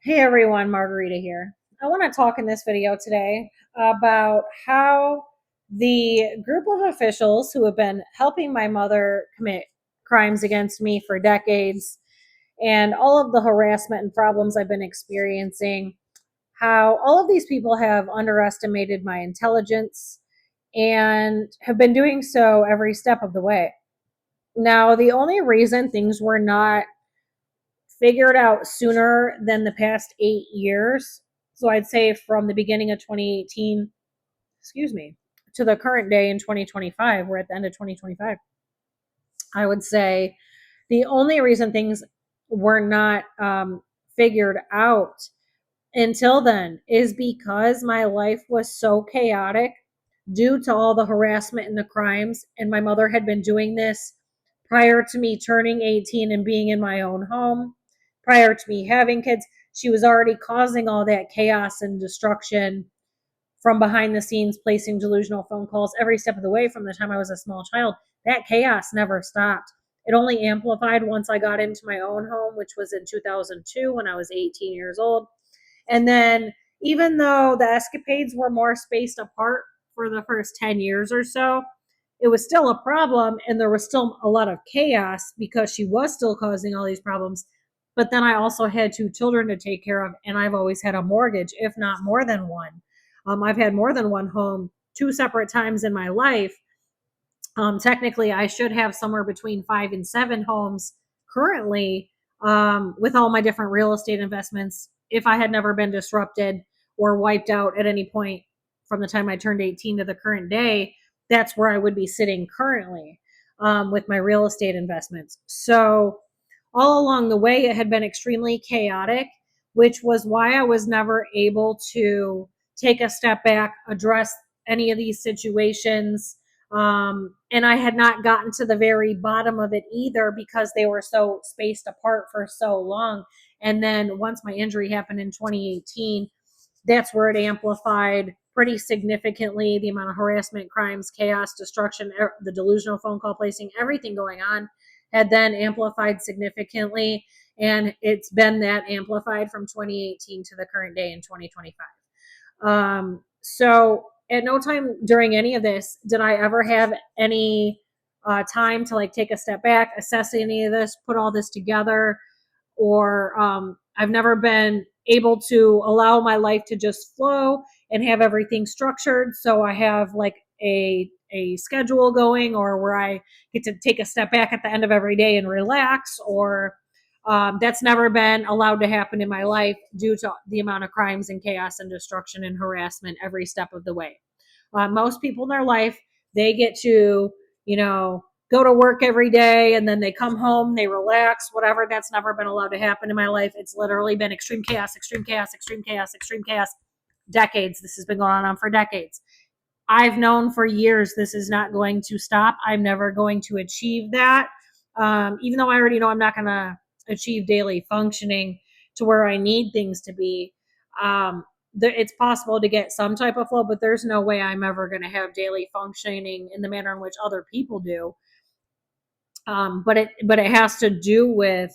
Hey everyone, Margarita here. I want to talk in this video today about how the group of officials who have been helping my mother commit crimes against me for decades and all of the harassment and problems I've been experiencing, how all of these people have underestimated my intelligence and have been doing so every step of the way. Now, the only reason things were not figured out sooner than the past 8 years. So I'd say from the beginning of 2018, excuse me, to the current day in 2025, we're at the end of 2025. I would say the only reason things were not figured out until then is because my life was so chaotic due to all the harassment and the crimes. And my mother had been doing this prior to me turning 18 and being in my own home, prior to me having kids. She was already causing all that chaos and destruction from behind the scenes, placing delusional phone calls every step of the way from the time I was a small child. That chaos never stopped. It only amplified once I got into my own home, which was in 2002 when I was 18 years old. And then, even though the escapades were more spaced apart for the first 10 years or so, it was still a problem. And there was still a lot of chaos because she was still causing all these problems. But then I also had two children to take care of, and I've always had a mortgage, if not more than one. I've had more than one home two separate times in my life. Technically, I should have somewhere between 5 and 7 homes currently, with all my different real estate investments if I had never been disrupted or wiped out at any point from the time I turned 18 to the current day. That's where I would be sitting currently, with my real estate investments. So, all along the way, it had been extremely chaotic, which was why I was never able to take a step back, address any of these situations, and I had not gotten to the very bottom of it either because they were so spaced apart for so long. And then once my injury happened in 2018, that's where it amplified pretty significantly the amount of harassment, crimes, chaos, destruction, the delusional phone call placing, everything going on had then amplified significantly. And it's been that amplified from 2018 to the current day in 2025. So at no time during any of this did I ever have any time to like take a step back, assess any of this, put all this together, or I've never been able to allow my life to just flow and have everything structured. So I have like a schedule going, or where I get to take a step back at the end of every day and relax, or that's never been allowed to happen in my life due to the amount of crimes and chaos and destruction and harassment every step of the way. Most people in their life, they get to, go to work every day and then they come home, they relax, whatever. That's never been allowed to happen in my life. It's literally been extreme chaos, extreme chaos, extreme chaos, extreme chaos. Decades. This has been going on for decades. I've known for years this is not going to stop. I'm never going to achieve that. Even though I already know I'm not going to achieve daily functioning to where I need things to be. It's possible to get some type of flow, but there's no way I'm ever going to have daily functioning in the manner in which other people do. But it has to do with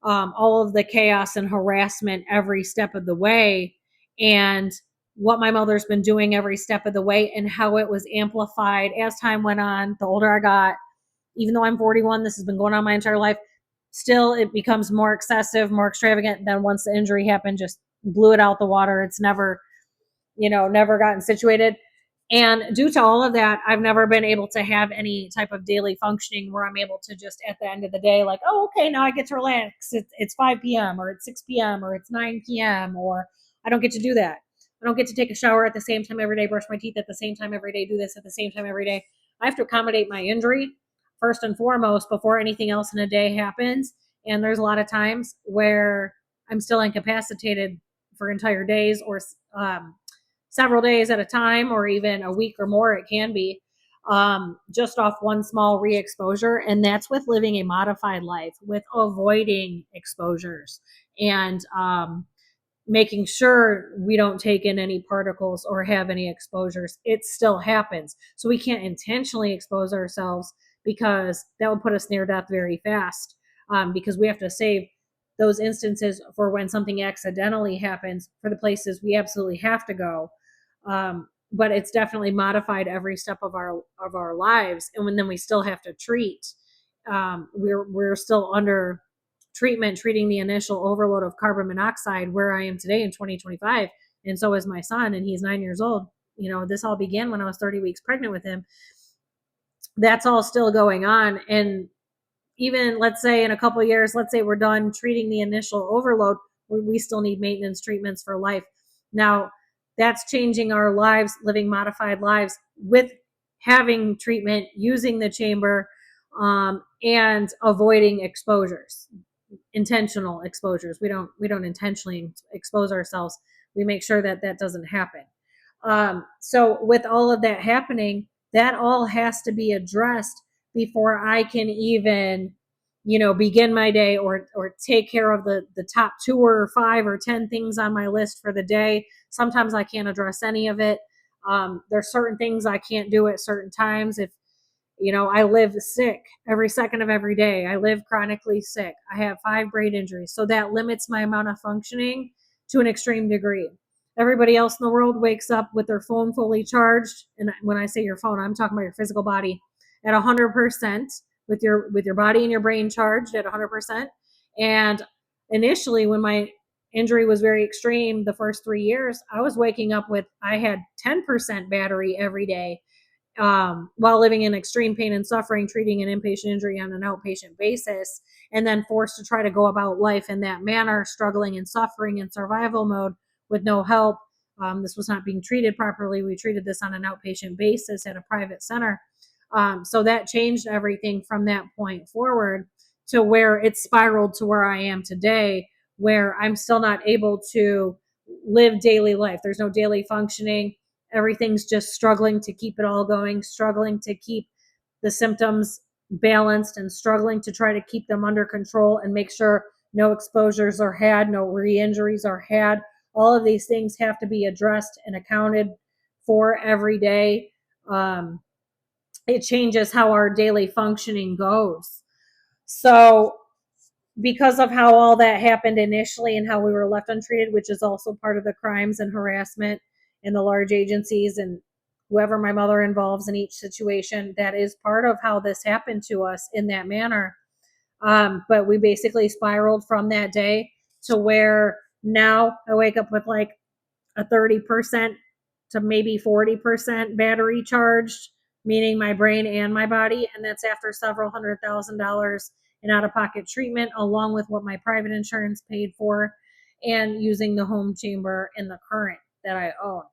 all of the chaos and harassment every step of the way, and what my mother's been doing every step of the way, and how it was amplified as time went on. The older I got, even though I'm 41, this has been going on my entire life. Still, it becomes more excessive, more extravagant. Then once the injury happened, just blew it out the water. It's never gotten situated. And due to all of that, I've never been able to have any type of daily functioning where I'm able to just at the end of the day, like, oh, okay, now I get to relax. It's 5 p.m. or it's 6 p.m. or it's 9 p.m. or I don't get to do that. I don't get to take a shower at the same time every day, brush my teeth at the same time every day, do this at the same time every day. I have to accommodate my injury first and foremost before anything else in a day happens. And there's a lot of times where I'm still incapacitated for entire days, or several days at a time, or even a week or more. It can be just off one small re-exposure. And that's with living a modified life, with avoiding exposures, and making sure we don't take in any particles or have any exposures. It still happens. So we can't intentionally expose ourselves because that would put us near death very fast, because we have to save those instances for when something accidentally happens for the places we absolutely have to go. But it's definitely modified every step of our lives, and then we still have to treat. We're still under treatment, treating the initial overload of carbon monoxide where I am today in 2025, and so is my son, and he's 9 years old. This all began when I was 30 weeks pregnant with him. That's all still going on, and even let's say in a couple of years, let's say we're done treating the initial overload, we still need maintenance treatments for life. Now, that's changing our lives, living modified lives with having treatment, using the chamber, and avoiding exposures, intentional exposures. We don't intentionally expose ourselves. We make sure that that doesn't happen. So with all of that happening, that all has to be addressed before I can even, begin my day or take care of the top 2 or 5 or 10 things on my list for the day. Sometimes I can't address any of it. There's certain things I can't do at certain times. If I live sick every second of every day. I live chronically sick. I have 5 brain injuries. So that limits my amount of functioning to an extreme degree. Everybody else in the world wakes up with their phone fully charged. And when I say your phone, I'm talking about your physical body at 100% with your body and your brain charged at 100%. And initially, when my injury was very extreme, the first 3 years, I was waking up I had 10% battery every day, while living in extreme pain and suffering, treating an inpatient injury on an outpatient basis, and then forced to try to go about life in that manner, struggling and suffering in survival mode with no help. This was not being treated properly. We treated this on an outpatient basis at a private center. So that changed everything from that point forward to where it spiraled to where I am today, where I'm still not able to live daily life. There's no daily functioning. Everything's just struggling to keep it all going, struggling to keep the symptoms balanced, and struggling to try to keep them under control and make sure no exposures are had, no re-injuries are had. All of these things have to be addressed and accounted for every day. It changes how our daily functioning goes. So because of how all that happened initially and how we were left untreated, which is also part of the crimes and harassment in the large agencies and whoever my mother involves in each situation, that is part of how this happened to us in that manner. But we basically spiraled from that day to where now I wake up with like a 30% to maybe 40% battery charged, meaning my brain and my body. And that's after several $100,000 in out-of-pocket treatment, along with what my private insurance paid for, and using the home chamber and the current that I own.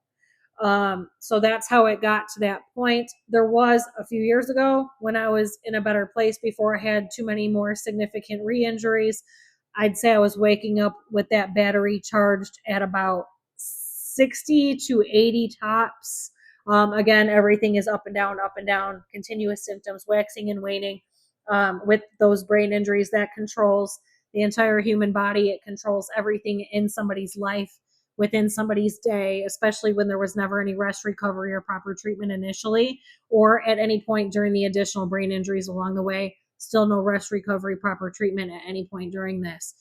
So that's how it got to that point. There was a few years ago when I was in a better place before I had too many more significant re-injuries. I'd say I was waking up with that battery charged at about 60 to 80 tops. Again, everything is up and down, continuous symptoms, waxing and waning. With those brain injuries, that controls the entire human body. It controls everything in somebody's life, within somebody's day, especially when there was never any rest, recovery, or proper treatment initially, or at any point during the additional brain injuries along the way. Still no rest, recovery, proper treatment at any point during this.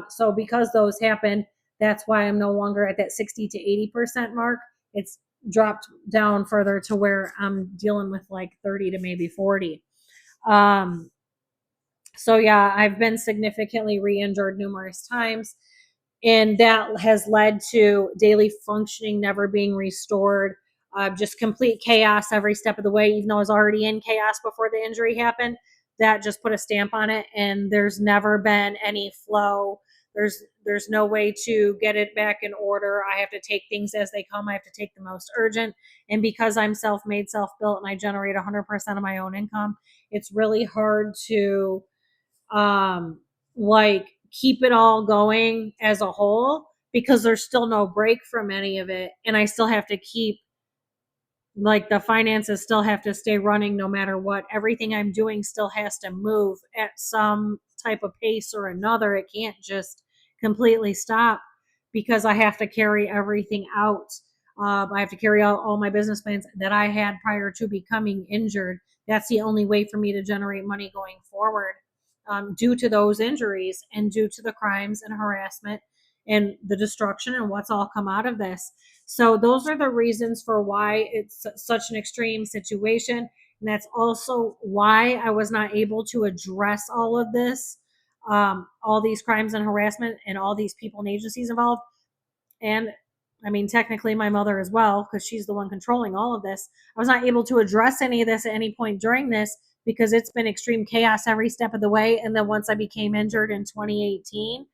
So because those happened, that's why I'm no longer at that 60 to 80% mark. It's dropped down further to where I'm dealing with like 30 to maybe 40. So yeah, I've been significantly re-injured numerous times, and that has led to daily functioning never being restored, just complete chaos every step of the way. Even though I was already in chaos before the injury happened, that just put a stamp on it, and there's never been any flow. There's no way to get it back in order. I have to take things as they come. I have to take the most urgent, and because I'm self-made, self-built, and I generate 100% of my own income, it's really hard to like keep it all going as a whole, because there's still no break from any of it, and I still have to keep, like, the finances still have to stay running no matter what. Everything I'm doing still has to move at some type of pace or another. It can't just completely stop, because I have to carry everything out. I have to carry out all my business plans that I had prior to becoming injured. That's the only way for me to generate money going forward. due to those injuries and due to the crimes and harassment and the destruction and what's all come out of this. So those are the reasons for why it's such an extreme situation. And that's also why I was not able to address all of this, all these crimes and harassment and all these people and agencies involved. And I mean, technically my mother as well, because she's the one controlling all of this. I was not able to address any of this at any point during this because it's been extreme chaos every step of the way. And then once I became injured in 2018,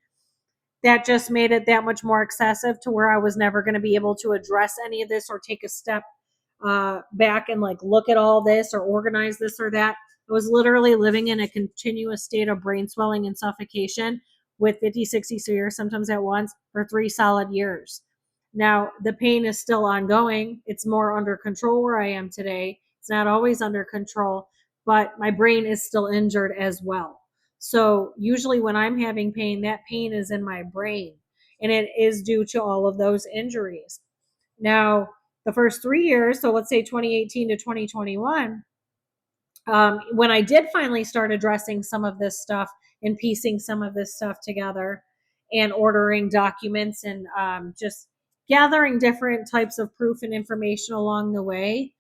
that just made it that much more excessive to where I was never going to be able to address any of this or take a step back and like look at all this or organize this or that. I was literally living in a continuous state of brain swelling and suffocation with 50, 60 seizures, sometimes at once, for 3 solid years. Now, the pain is still ongoing. It's more under control where I am today. It's not always under control, but my brain is still injured as well. So, usually when I'm having pain, that pain is in my brain, and it is due to all of those injuries. Now, the first 3 years, so let's say 2018 to 2021, when I did finally start addressing some of this stuff and piecing some of this stuff together and ordering documents and just gathering different types of proof and information along the way,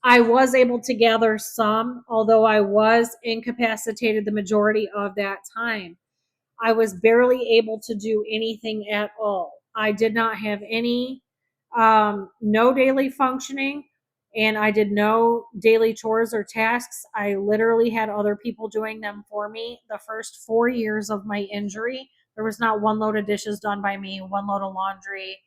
I was able to gather some, although I was incapacitated the majority of that time. I was barely able to do anything at all. I did not have any, no daily functioning, and I did no daily chores or tasks. I literally had other people doing them for me. The first 4 years of my injury, there was not one load of dishes done by me, one load of laundry.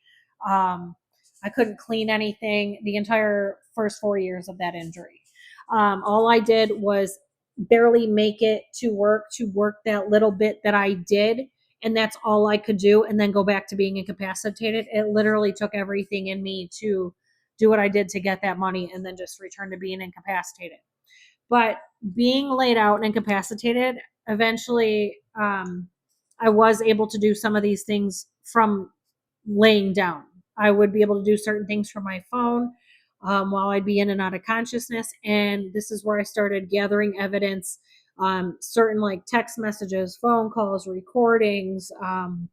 I couldn't clean anything the entire first 4 years of that injury. All I did was barely make it to work that little bit that I did. And that's all I could do. And then go back to being incapacitated. It literally took everything in me to do what I did to get that money and then just return to being incapacitated. But being laid out and incapacitated, eventually, I was able to do some of these things from laying down. I would be able to do certain things from my phone while I'd be in and out of consciousness. And this is where I started gathering evidence, certain like text messages, phone calls, recordings,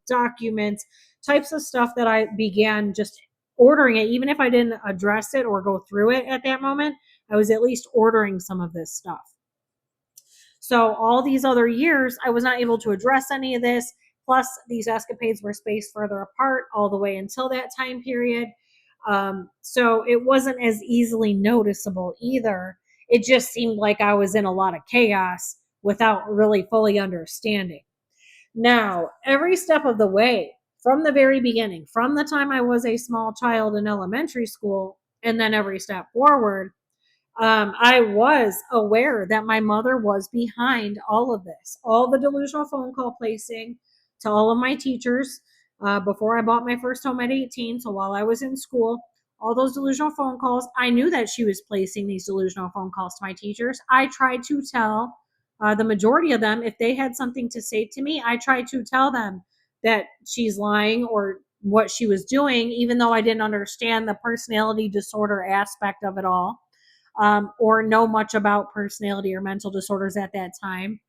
documents, types of stuff that I began just ordering it. Even if I didn't address it or go through it at that moment, I was at least ordering some of this stuff. So all these other years, I was not able to address any of this. Plus, these escapades were spaced further apart all the way until that time period. So it wasn't as easily noticeable either. It just seemed like I was in a lot of chaos without really fully understanding. Now, every step of the way, from the very beginning, from the time I was a small child in elementary school, and then every step forward, I was aware that my mother was behind all of this, all the delusional phone call placing to all of my teachers before I bought my first home at 18. So while I was in school, all those delusional phone calls, I knew that she was placing these delusional phone calls to my teachers. I tried to tell the majority of them if they had something to say to me. I tried to tell them that she's lying or what she was doing, even though I didn't understand the personality disorder aspect of it all or know much about personality or mental disorders at that time.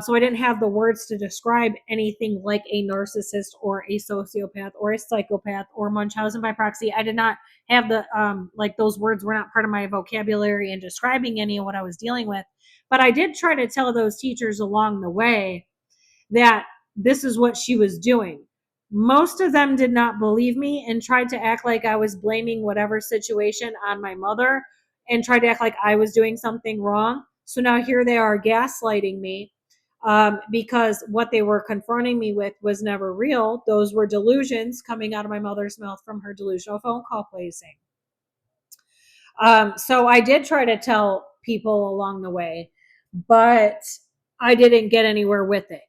So I didn't have the words to describe anything like a narcissist or a sociopath or a psychopath or Munchausen by proxy. I did not have the, like those words were not part of my vocabulary in describing any of what I was dealing with. But I did try to tell those teachers along the way that this is what she was doing. Most of them did not believe me and tried to act like I was blaming whatever situation on my mother and tried to act like I was doing something wrong. So now here they are gaslighting me because what they were confronting me with was never real. Those were delusions coming out of my mother's mouth from her delusional phone call placing. So I did try to tell people along the way, but I didn't get anywhere with it.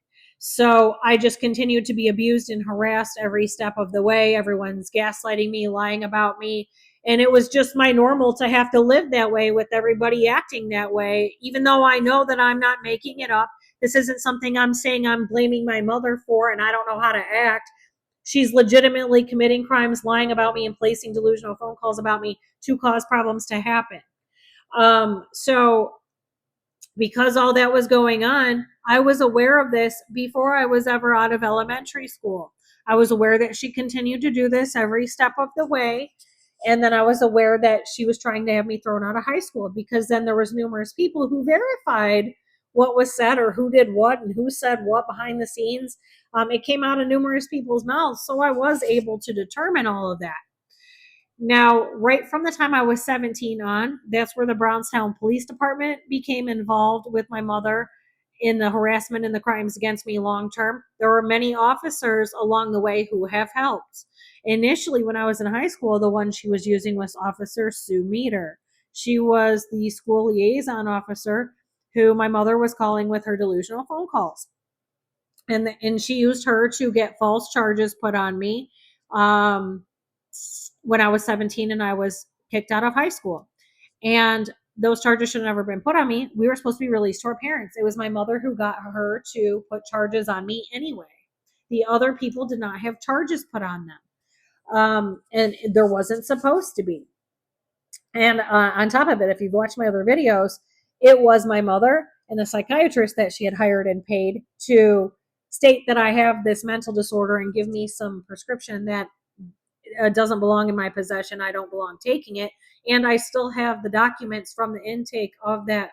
So I just continued to be abused and harassed every step of the way. Everyone's gaslighting me, lying about me. And it was just my normal to have to live that way with everybody acting that way, even though I know that I'm not making it up. This isn't something I'm saying I'm blaming my mother for and I don't know how to act. She's legitimately committing crimes, lying about me, and placing delusional phone calls about me to cause problems to happen. So because all that was going on, I was aware of this before I was ever out of elementary school. I was aware that she continued to do this every step of the way. And then I was aware that she was trying to have me thrown out of high school, because then there was numerous people who verified what was said or who did what and who said what behind the scenes. It came out of numerous people's mouths. So I was able to determine all of that. Now, right from the time I was 17 on, that's where the Brownstown Police Department became involved with my mother in the harassment and the crimes against me long term. There were many officers along the way who have helped. Initially, when I was in high school, the one she was using was Officer Sue Meter. She was the school liaison officer who my mother was calling with her delusional phone calls. And she used her to get false charges put on me. Um, when I was 17 and I was kicked out of high school. And those charges should have never been put on me. We were supposed to be released to our parents. It was my mother who got her to put charges on me anyway. The other people did not have charges put on them. And there wasn't supposed to be. And on top of it, if you've watched my other videos, it was my mother and the psychiatrist that she had hired and paid to state that I have this mental disorder and give me some prescription that doesn't belong in my possession. I don't belong taking it. And I still have the documents from the intake of that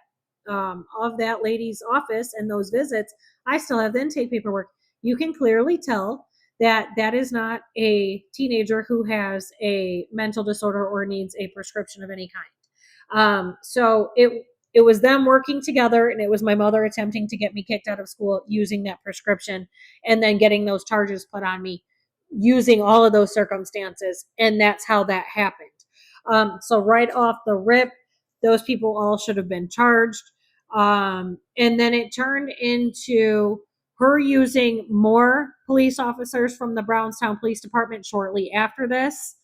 lady's office and those visits. I still have the intake paperwork. You can clearly tell that that is not a teenager who has a mental disorder or needs a prescription of any kind. So it was them working together, and it was my mother attempting to get me kicked out of school using that prescription, and then getting those charges put on me using all of those circumstances. And that's how that happened. So right off the rip, those people all should have been charged. And then it turned into her using more police officers from the Brownstown Police Department shortly after this.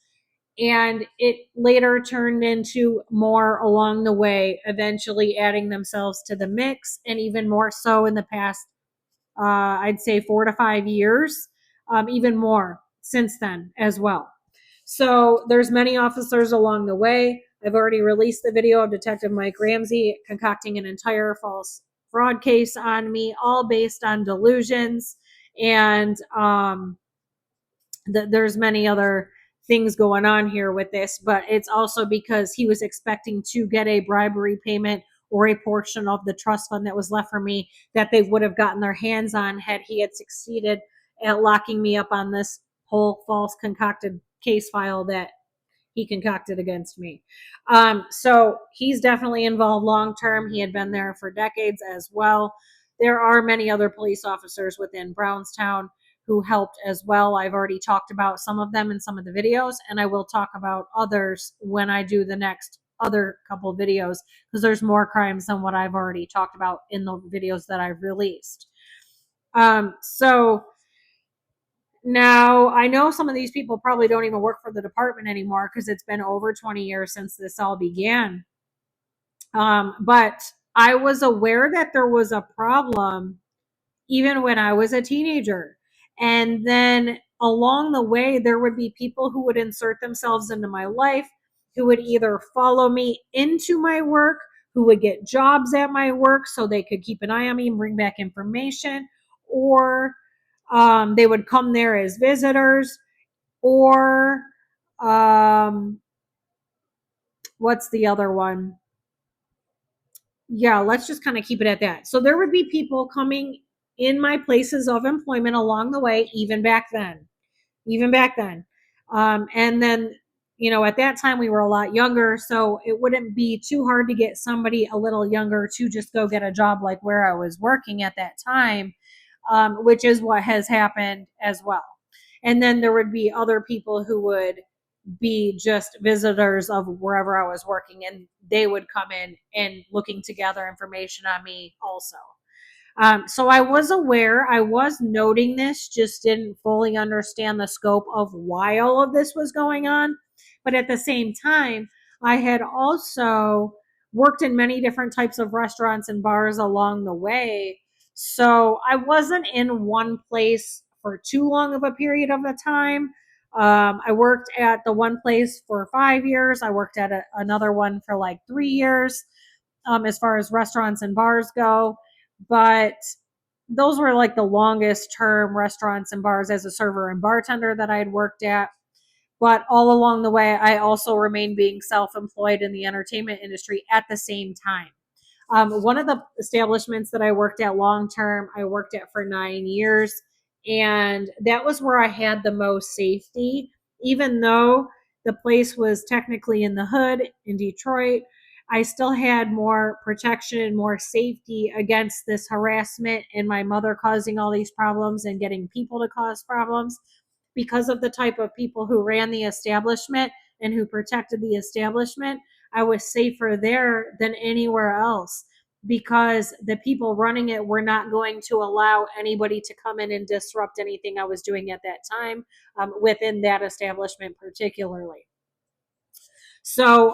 And it later turned into more along the way, eventually adding themselves to the mix, and even more so in the past, I'd say 4 to 5 years, even more since then as well. So there's many officers along the way. I've already released the video of Detective Mike Ramsey concocting an entire false fraud case on me, all based on delusions. And there's many other things going on here with this, but it's also because he was expecting to get a bribery payment or a portion of the trust fund that was left for me that they would have gotten their hands on had he had succeeded at locking me up on this whole false concocted case file that he concocted against me. So he's definitely involved long term. He had been there for decades as well. There are many other police officers within Brownstown who helped as well. I've already talked about some of them in some of the videos, and I will talk about others when I do the next other couple videos, because there's more crimes than what I've already talked about in the videos that I've released. So now, I know some of these people probably don't even work for the department anymore, because it's been over 20 years since this all began. But I was aware that there was a problem even when I was a teenager. And then along the way, there would be people who would insert themselves into my life, who would either follow me into my work, who would get jobs at my work so they could keep an eye on me and bring back information, or they would come there as visitors, or what's the other one? Yeah, let's just kind of keep it at that. So there would be people coming in my places of employment along the way, even back then. And then, at that time we were a lot younger, so it wouldn't be too hard to get somebody a little younger to just go get a job like where I was working at that time, which is what has happened as well. And then there would be other people who would be just visitors of wherever I was working, and they would come in and looking to gather information on me also. So I was aware, I was noting this, just didn't fully understand the scope of why all of this was going on. But at the same time, I had also worked in many different types of restaurants and bars along the way. So I wasn't in one place for too long of a period of a time. I worked at the one place for 5 years. I worked at another one for like 3 years. as far as restaurants and bars go, but those were like the longest term restaurants and bars as a server and bartender that I had worked at. But all along the way, I also remained being self employed in the entertainment industry at the same time. One of the establishments that I worked at long term, I worked at for 9 years. And that was where I had the most safety, even though the place was technically in the hood in Detroit. I still had more protection, more safety against this harassment and my mother causing all these problems and getting people to cause problems because of the type of people who ran the establishment and who protected the establishment. I was safer there than anywhere else because the people running it were not going to allow anybody to come in and disrupt anything I was doing at that time, within that establishment particularly. So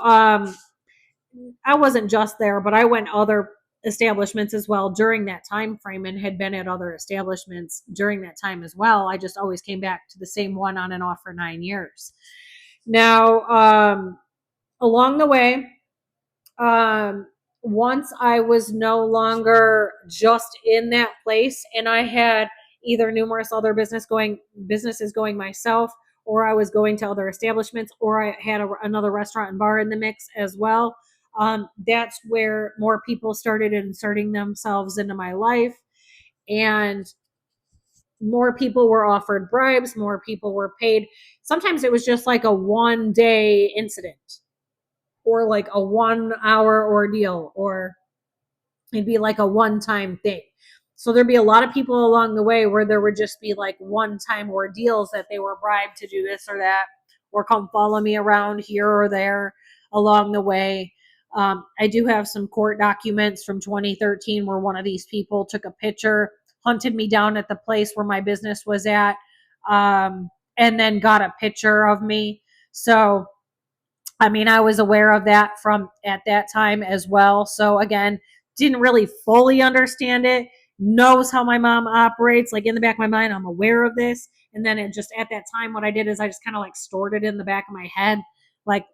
I wasn't just there, but I went other establishments as well during that time frame and had been at other establishments during that time as well. I just always came back to the same one on and off for 9 years. Now, along the way, um, once I was no longer just in that place and I had either numerous other businesses going myself, or I was going to other establishments, or I had another restaurant and bar in the mix as well. That's where more people started inserting themselves into my life, and more people were offered bribes, more people were paid. Sometimes it was just like a 1 day incident or like a 1 hour ordeal, or it'd be like a one time thing. So there'd be a lot of people along the way where there would just be like one time ordeals that they were bribed to do this or that, or come follow me around here or there along the way. I do have some court documents from 2013 where one of these people took a picture, hunted me down at the place where my business was at, and then got a picture of me. So I mean, I was aware of that from at that time as well. So again, didn't really fully understand it. Knows how my mom operates. Like in the back of my mind, I'm aware of this. And then it just at that time, what I did is I just kind of like stored it in the back of my head. Like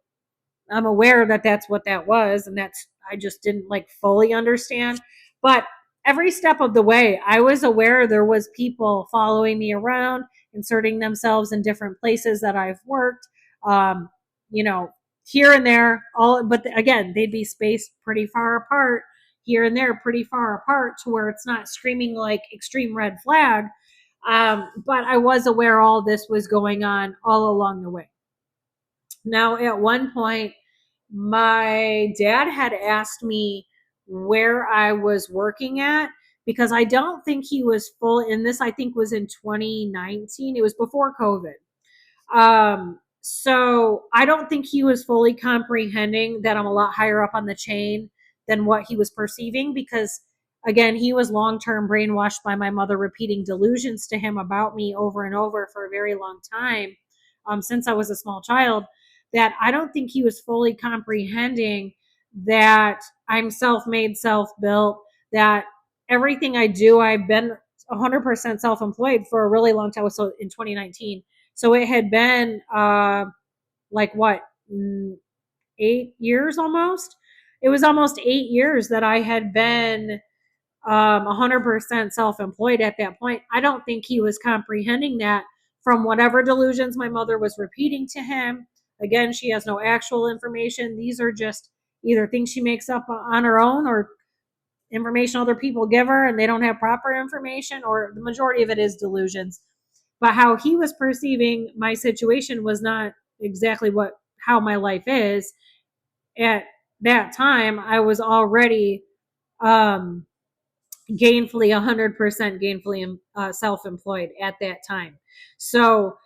I'm aware that that's what that was, and that's I just didn't like fully understand. But every step of the way, I was aware there was people following me around, inserting themselves in different places that I've worked. Um, you know, here and there, all but again, they'd be spaced pretty far apart. Here and there, pretty far apart, to where it's not screaming like extreme red flag. But I was aware all this was going on all along the way. Now, at one point, my dad had asked me where I was working at, because I don't think he was full in this. I think was in 2019. It was before COVID. So I don't think he was fully comprehending that I'm a lot higher up on the chain than what he was perceiving, because again, he was long-term brainwashed by my mother repeating delusions to him about me over and over for a very long time, since I was a small child, that I don't think he was fully comprehending that I'm self-made, self-built, that everything I do, I've been 100% self-employed for a really long time. So in 2019, so it had been like what, 8 years almost. It was almost 8 years that I had been 100% self-employed at that point. I don't think he was comprehending that from whatever delusions my mother was repeating to him. Again, she has no actual information. These are just either things she makes up on her own, or information other people give her and they don't have proper information, or the majority of it is delusions. But how he was perceiving my situation was not exactly what how my life is. At that time, I was already um, gainfully 100% gainfully self-employed at that time. So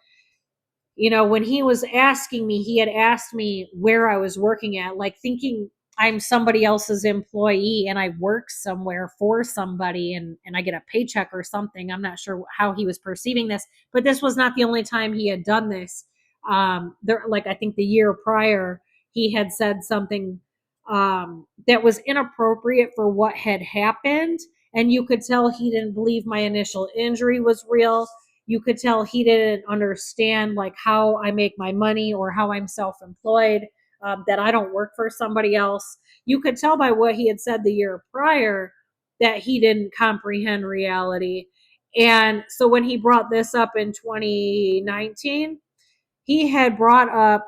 when he was asking me, he had asked me where I was working at, like thinking I'm somebody else's employee and I work somewhere for somebody, and I get a paycheck or something. I'm not sure how he was perceiving this, but this was not the only time he had done this. Like I think the year prior, he had said something that was inappropriate for what had happened. And you could tell he didn't believe my initial injury was real. You could tell he didn't understand like how I make my money or how I'm self-employed. that I don't work for somebody else. You could tell by what he had said the year prior that he didn't comprehend reality. And so when he brought this up in 2019, he had brought up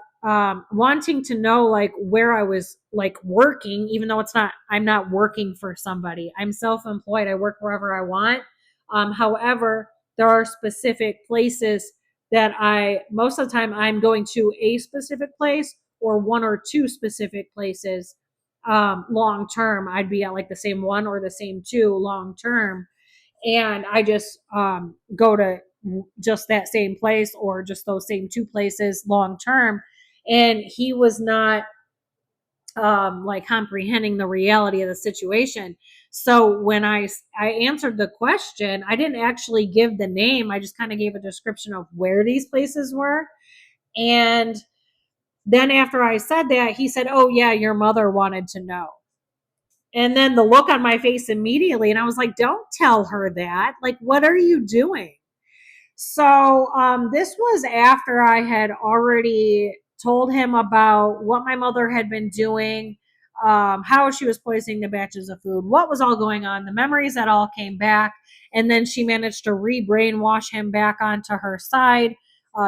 wanting to know like where I was like working, even though I'm not working for somebody. I'm self-employed. I work wherever I want. However, there are specific places that most of the time I'm going to a specific place or one or two specific places long term. I'd be at like the same one or the same two long term, and I just go to just that same place or just those same two places long term. And he was not like comprehending the reality of the situation. So when I answered the question, I didn't actually give the name. I just kind of gave a description of where these places were. And then after I said that, he said, "Oh yeah, your mother wanted to know." And then the look on my face immediately, and I was like, "Don't tell her that. Like, what are you doing?" So this was after I had already told him about what my mother had been doing, how she was poisoning the batches of food, what was all going on, the memories that all came back. And then she managed to re-brainwash him back onto her side,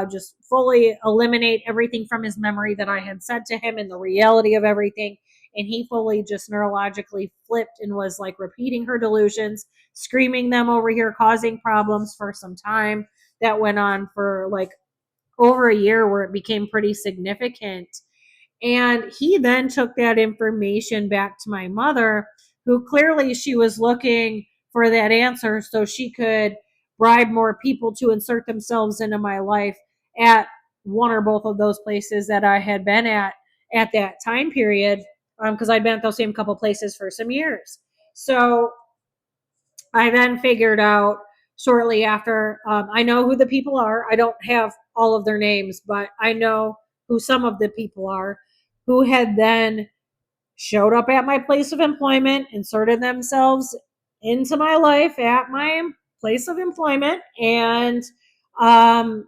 just fully eliminate everything from his memory that I had said to him and the reality of everything. And he fully just neurologically flipped and was like repeating her delusions, screaming them over here, causing problems for some time. That went on for like over a year where it became pretty significant. And he then took that information back to my mother, who clearly she was looking for that answer so she could bribe more people to insert themselves into my life at one or both of those places that I had been at that time period, because I'd been at those same couple places for some years. So I then figured out shortly after, I know who the people are. I don't have all of their names, but I know who some of the people are who had then showed up at my place of employment, inserted themselves into my life at my place of employment, and um,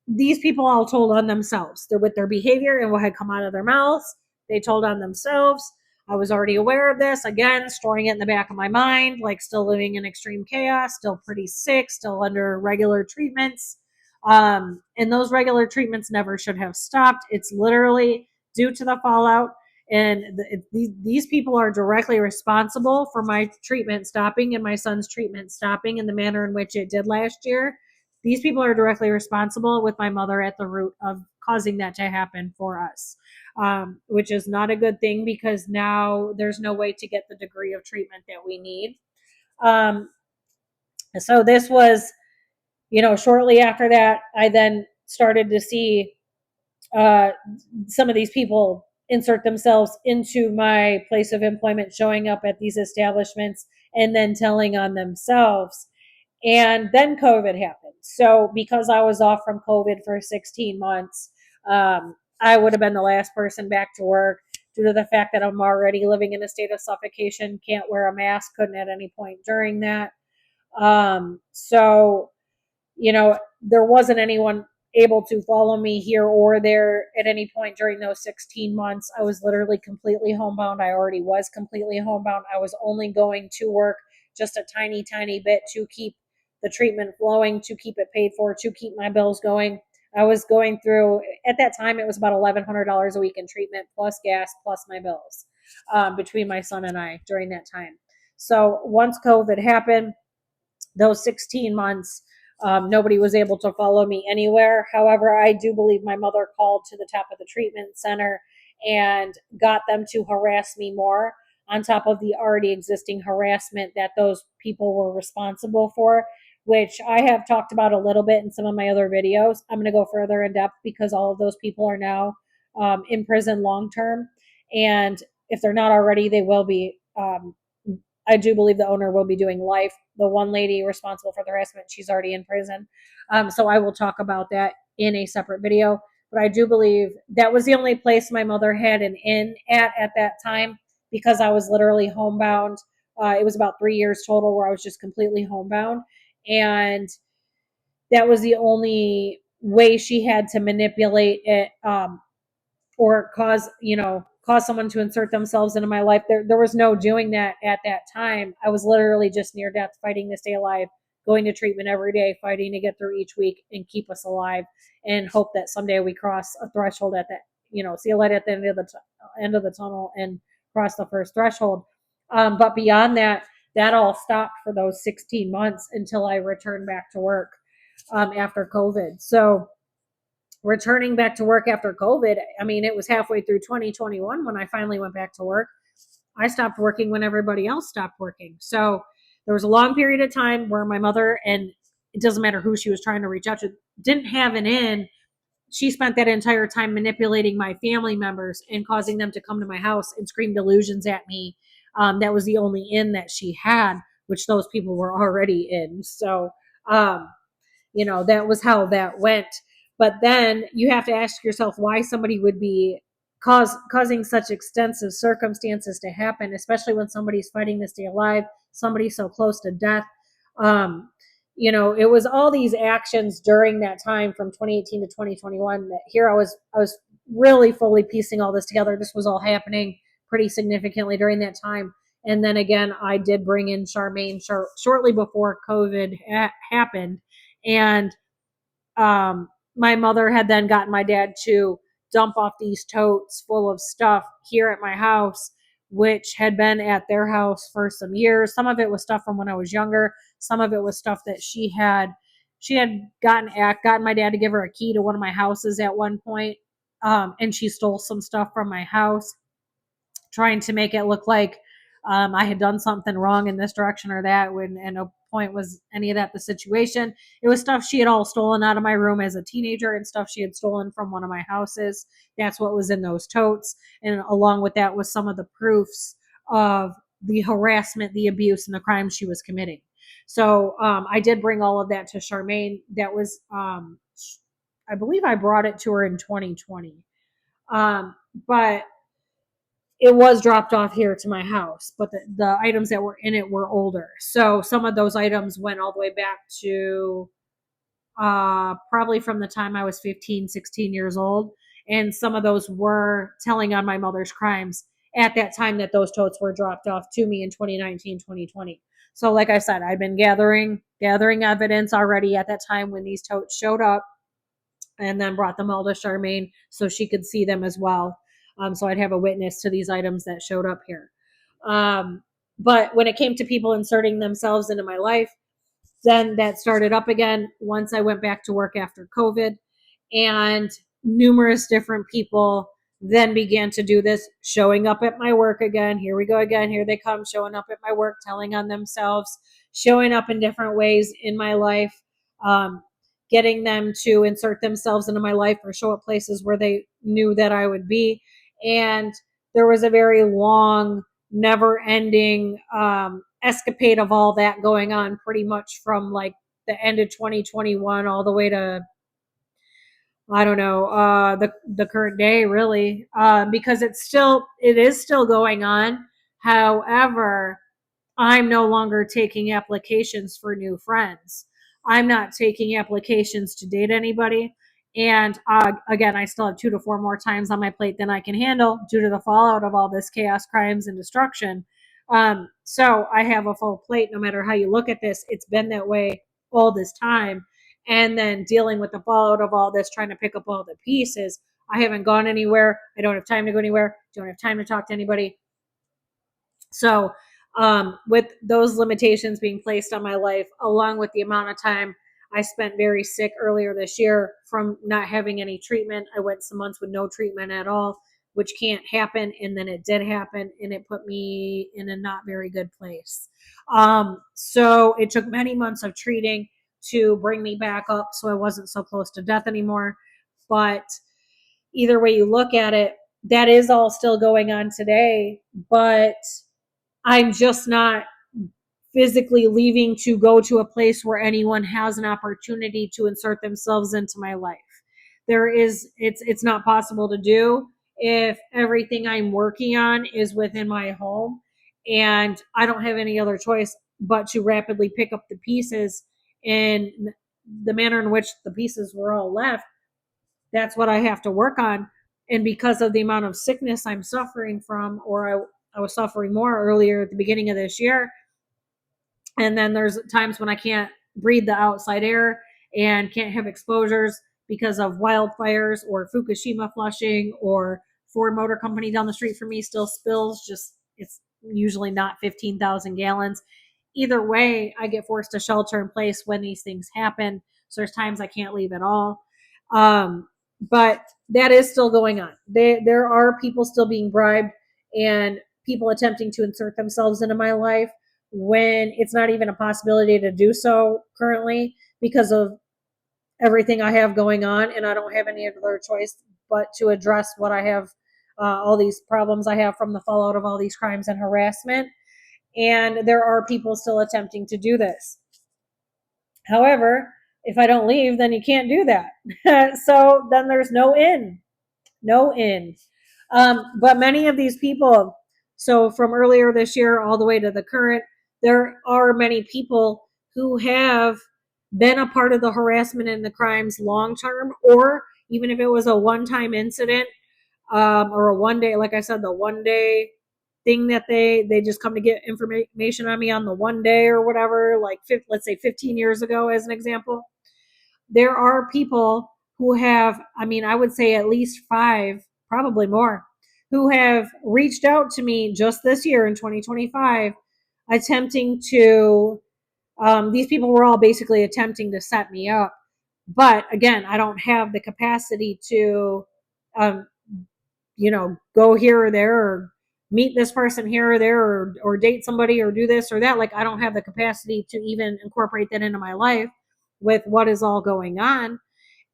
these people all told on themselves. They're with their behavior and what had come out of their mouths. They told on themselves. I was already aware of this, again, storing it in the back of my mind, like still living in extreme chaos, still pretty sick, still under regular treatments. And those regular treatments never should have stopped. It's literally due to the fallout. And these people are directly responsible for my treatment stopping and my son's treatment stopping in the manner in which it did last year. These people are directly responsible, with my mother at the root of causing that to happen for us, which is not a good thing because now there's no way to get the degree of treatment that we need. Um, so this was, shortly after that, I then started to see uh, some of these people insert themselves into my place of employment, showing up at these establishments and then telling on themselves. And then COVID happened. So because I was off from COVID for 16 months, I would have been the last person back to work due to the fact that I'm already living in a state of suffocation, can't wear a mask, couldn't at any point during that. So there wasn't anyone able to follow me here or there at any point during those 16 months. I was literally completely homebound. I already was completely homebound. I was only going to work just a tiny, tiny bit to keep the treatment flowing, to keep it paid for, to keep my bills going. I was going through, at that time, it was about $1,100 a week in treatment, plus gas, plus my bills, between my son and I during that time. So once COVID happened, those 16 months, nobody was able to follow me anywhere. However, I do believe my mother called to the top of the treatment center and got them to harass me more, on top of the already existing harassment that those people were responsible for, which I have talked about a little bit in some of my other videos. I'm going to go further in depth because all of those people are now in prison long term. And if they're not already, they will be. I do believe the owner will be doing life. The one lady responsible for the harassment, she's already in prison. So I will talk about that in a separate video. But I do believe that was the only place my mother had an in at that time, because I was literally homebound. It was about 3 years total where I was just completely homebound. And that was the only way she had to manipulate it, or cause someone to insert themselves into my life. There was no doing that at that time. I was literally just near death, fighting to stay alive, going to treatment every day, fighting to get through each week and keep us alive, and hope that someday we cross a threshold at that, see a light at the end of the tunnel and cross the first threshold. But beyond that, that all stopped for those 16 months until I returned back to work after COVID. So returning back to work after COVID, I mean, it was halfway through 2021 when I finally went back to work. I stopped working when everybody else stopped working. So there was a long period of time where my mother, and it doesn't matter who she was trying to reach out to, didn't have an in. She spent that entire time manipulating my family members and causing them to come to my house and scream delusions at me. That was the only in that she had, which those people were already in. So, that was how that went. But then you have to ask yourself why somebody would be causing such extensive circumstances to happen, especially when somebody's fighting to stay alive, somebody so close to death. It was all these actions during that time from 2018 to 2021 that here I was really fully piecing all this together. This was all happening pretty significantly during that time. And then again, I did bring in Charmaine shortly before COVID happened. And my mother had then gotten my dad to dump off these totes full of stuff here at my house, which had been at their house for some years. Some of it was stuff from when I was younger. Some of it was stuff that she had gotten my dad to give her a key to one of my houses at one point. And she stole some stuff from my house, trying to make it look like I had done something wrong in this direction or that, when at no point was any of that the situation. It was stuff she had all stolen out of my room as a teenager and stuff she had stolen from one of my houses. That's what was in those totes. And along with that was some of the proofs of the harassment, the abuse, and the crimes she was committing. So I did bring all of that to Charmaine. That was, I believe I brought it to her in 2020. But it was dropped off here to my house, but the items that were in it were older. So some of those items went all the way back to probably from the time I was 15, 16 years old. And some of those were telling on my mother's crimes at that time that those totes were dropped off to me in 2019, 2020. So like I said, I've been gathering evidence already at that time when these totes showed up, and then brought them all to Charmaine so she could see them as well. So I'd have a witness to these items that showed up here. But when it came to people inserting themselves into my life, then that started up again once I went back to work after COVID. And numerous different people then began to do this, showing up at my work again. Here we go again. Here they come, showing up at my work, telling on themselves, showing up in different ways in my life, getting them to insert themselves into my life or show up places where they knew that I would be. And there was a very long, never ending escapade of all that going on pretty much from like the end of 2021 all the way to, I don't know, the current day, really, because it is still going on. However, I'm no longer taking applications for new friends. I'm not taking applications to date anybody. And again, I still have 2 to 4 more times on my plate than I can handle due to the fallout of all this chaos, crimes, and destruction. So I have a full plate no matter how you look at this. It's been that way all this time. And then dealing with the fallout of all this, trying to pick up all the pieces. I haven't gone anywhere. I don't have time to go anywhere. Don't have time to talk to anybody. So, with those limitations being placed on my life, along with the amount of time I spent very sick earlier this year from not having any treatment, I went some months with no treatment at all, which can't happen. And then it did happen, and it put me in a not very good place. So it took many months of treating to bring me back up so I wasn't so close to death anymore. But either way you look at it, that is all still going on today. But I'm just not physically leaving to go to a place where anyone has an opportunity to insert themselves into my life. It's not possible to do if everything I'm working on is within my home, and I don't have any other choice but to rapidly pick up the pieces in the manner in which the pieces were all left. That's what I have to work on. And because of the amount of sickness I'm suffering from, or I was suffering more earlier at the beginning of this year, and then there's times when I can't breathe the outside air and can't have exposures because of wildfires or Fukushima flushing, or Ford Motor Company down the street from me still spills. Just, it's usually not 15,000 gallons. Either way, I get forced to shelter in place when these things happen. So there's times I can't leave at all. But that is still going on. There are people still being bribed and people attempting to insert themselves into my life when it's not even a possibility to do so currently because of everything I have going on, and I don't have any other choice but to address what I have, all these problems I have from the fallout of all these crimes and harassment. And there are people still attempting to do this. However, if I don't leave, then you can't do that. So then there's no in, no in. But many of these people, so from earlier this year all the way to the current, there are many people who have been a part of the harassment and the crimes long term, or even if it was a one time incident, or a one day, like I said, the one day thing that they just come to get information on me on the one day or whatever, like let's say 15 years ago as an example. There are people who have, I mean, I would say at least five, probably more, who have reached out to me just this year in 2025, attempting to, these people were all basically attempting to set me up. But again, I don't have the capacity to, um, go here or there, or meet this person here or there, or date somebody or do this or that. Like, I don't have the capacity to even incorporate that into my life with what is all going on.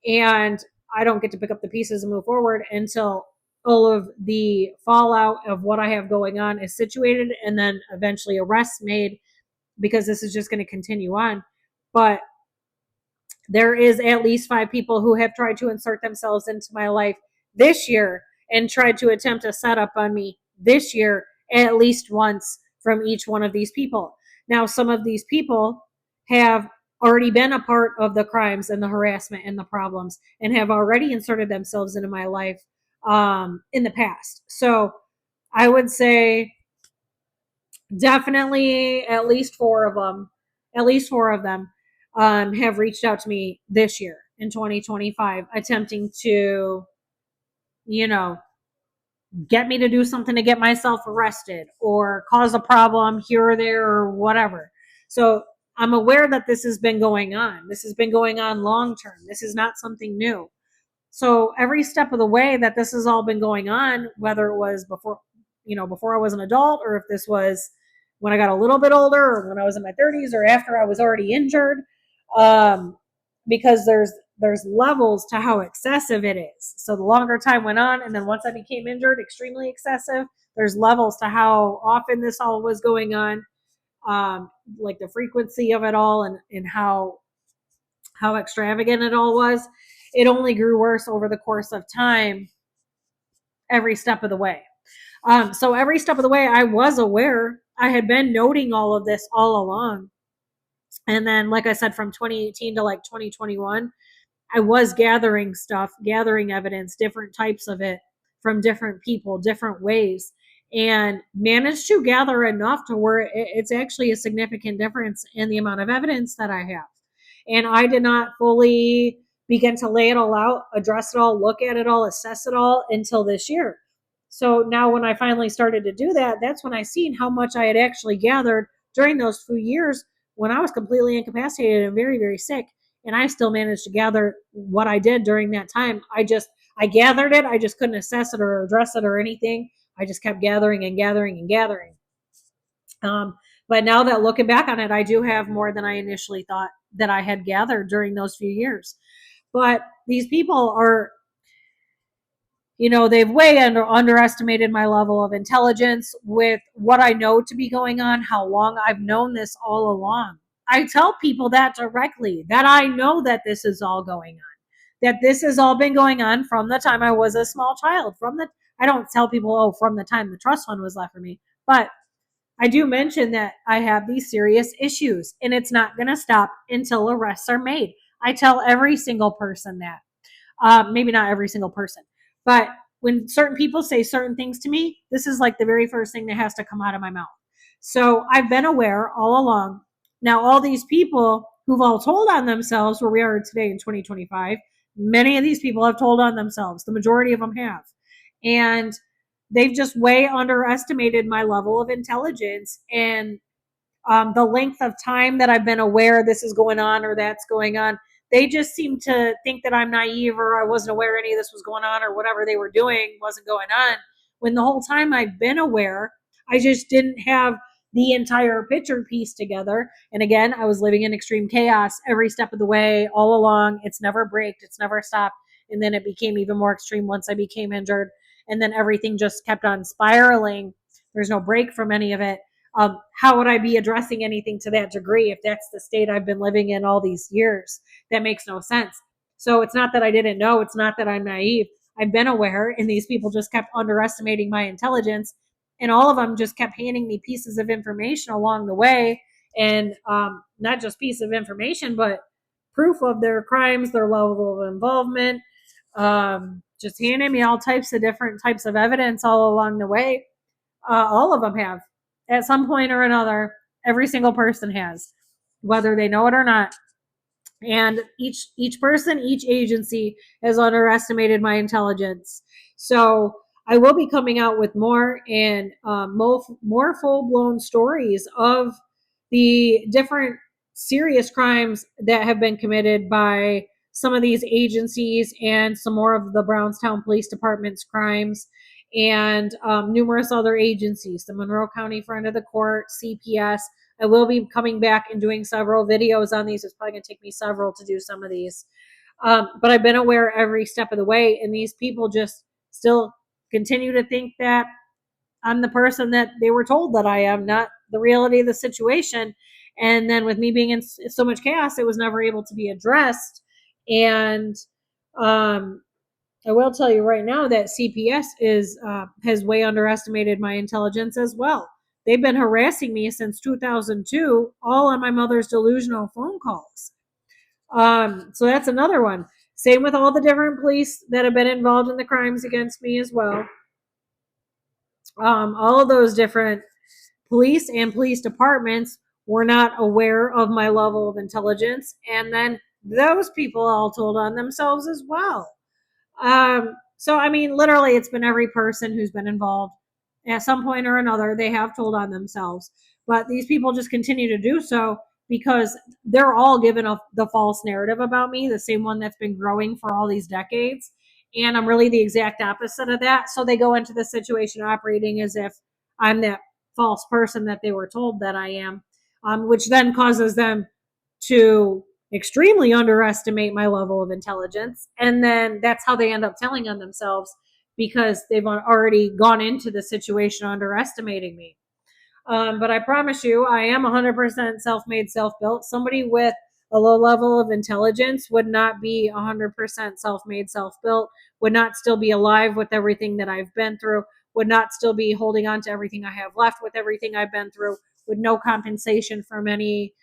And I don't get to pick up the pieces and move forward until all of the fallout of what I have going on is situated, and then eventually arrests made, because this is just going to continue on. But there is at least five people who have tried to insert themselves into my life this year and tried to attempt a setup on me this year at least once from each one of these people. Now, some of these people have already been a part of the crimes and the harassment and the problems, and have already inserted themselves into my life, in the past. So I would say definitely at least four of them, have reached out to me this year in 2025, attempting to, you know, get me to do something to get myself arrested or cause a problem here or there or whatever. So I'm aware that this has been going on. This has been going on long term. This is not something new. So every step of the way that this has all been going on, whether it was before, before I was an adult, or if this was when I got a little bit older, or when I was in my 30s, or after I was already injured, um, because there's levels to how excessive it is. So the longer time went on, and then once I became injured, extremely excessive, there's levels to how often this all was going on, like the frequency of it all, and how extravagant it all was. It only grew worse over the course of time, every step of the way. So every step of the way, I was aware. I had been noting all of this all along. And then, like I said, from 2018 to like 2021, I was gathering stuff, gathering evidence, different types of it from different people, different ways, and managed to gather enough to where it's actually a significant difference in the amount of evidence that I have. And I did not fully begin to lay it all out, address it all, look at it all, assess it all until this year. So now, when I finally started to do that, that's when I seen how much I had actually gathered during those few years when I was completely incapacitated and very, very sick. And I still managed to gather what I did during that time. I gathered it. I just couldn't assess it or address it or anything. I just kept gathering and gathering and gathering. But now that looking back on it, I do have more than I initially thought that I had gathered during those few years. But these people are, they've way underestimated my level of intelligence with what I know to be going on, how long I've known this all along. I tell people that directly, that I know that this is all going on, that this has all been going on from the time I was a small child. I don't tell people, oh, from the time the trust fund was left for me, but I do mention that I have these serious issues, and it's not going to stop until arrests are made. I tell every single person that. Maybe not every single person, but when certain people say certain things to me, this is like the very first thing that has to come out of my mouth. So I've been aware all along. Now, all these people who've all told on themselves where we are today in 2025, many of these people have told on themselves. The majority of them have. And they've just way underestimated my level of intelligence and the length of time that I've been aware this is going on or that's going on. They just seem to think that I'm naive or I wasn't aware any of this was going on or whatever they were doing wasn't going on. When the whole time I've been aware, I just didn't have the entire picture pieced together. And again, I was living in extreme chaos every step of the way, all along. It's never braked, it's never stopped. And then it became even more extreme once I became injured. And then everything just kept on spiraling. There's no break from any of it. How would I be addressing anything to that degree if that's the state I've been living in all these years? That makes no sense. So it's not that I didn't know. It's not that I'm naive. I've been aware, and these people just kept underestimating my intelligence. And all of them just kept handing me pieces of information along the way. And not just piece of information, but proof of their crimes, their level of involvement, just handing me all types of different types of evidence all along the way. All of them have at some point or another. Every single person has, whether they know it or not. And each person, each agency has underestimated my intelligence. So I will be coming out with more and more full blown stories of the different serious crimes that have been committed by some of these agencies and some more of the Brownstown Police Department's crimes and numerous other agencies, the Monroe County Friend of the Court, CPS. I will be coming back and doing several videos on these. It's probably going to take me several to do some of these. But I've been aware every step of the way, and these people just still continue to think that I'm the person that they were told that I am, not the reality of the situation. And then with me being in so much chaos, it was never able to be addressed. And I will tell you right now that CPS has way underestimated my intelligence as well. They've been harassing me since 2002, all on my mother's delusional phone calls. So that's another one. Same with all the different police that have been involved in the crimes against me as well. All of those different police and police departments were not aware of my level of intelligence. And then those people all told on themselves as well. So, I mean, literally, it's been every person who's been involved at some point or another. They have told on themselves. But these people just continue to do so because they're all given the false narrative about me, the same one that's been growing for all these decades. And I'm really the exact opposite of that. So they go into the situation operating as if I'm that false person that they were told that I am, which then causes them to extremely underestimate my level of intelligence. And then that's how they end up telling on themselves because they've already gone into the situation underestimating me. But I promise you, I am 100% self-made, self-built. Somebody with a low level of intelligence would not be 100% self-made, self-built, would not still be alive with everything that I've been through, would not still be holding on to everything I have left with everything I've been through, with no compensation from any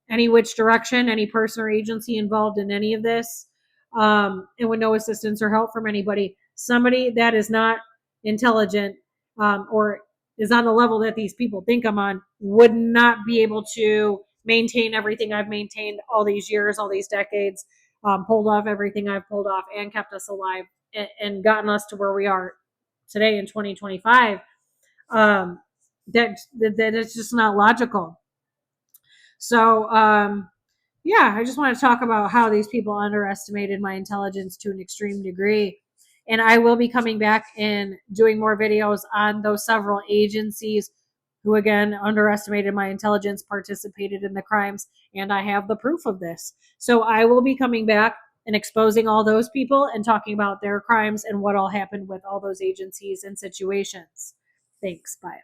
which direction, any person or agency involved in any of this, and with no assistance or help from anybody. Somebody that is not intelligent or is on the level that these people think I'm on would not be able to maintain everything I've maintained all these years, all these decades, pulled off everything I've pulled off and kept us alive and gotten us to where we are today in 2025. That it's just not logical. So, yeah, I just want to talk about how these people underestimated my intelligence to an extreme degree. And I will be coming back and doing more videos on those several agencies who, again, underestimated my intelligence, participated in the crimes, and I have the proof of this. So I will be coming back and exposing all those people and talking about their crimes and what all happened with all those agencies and situations. Thanks. Bye.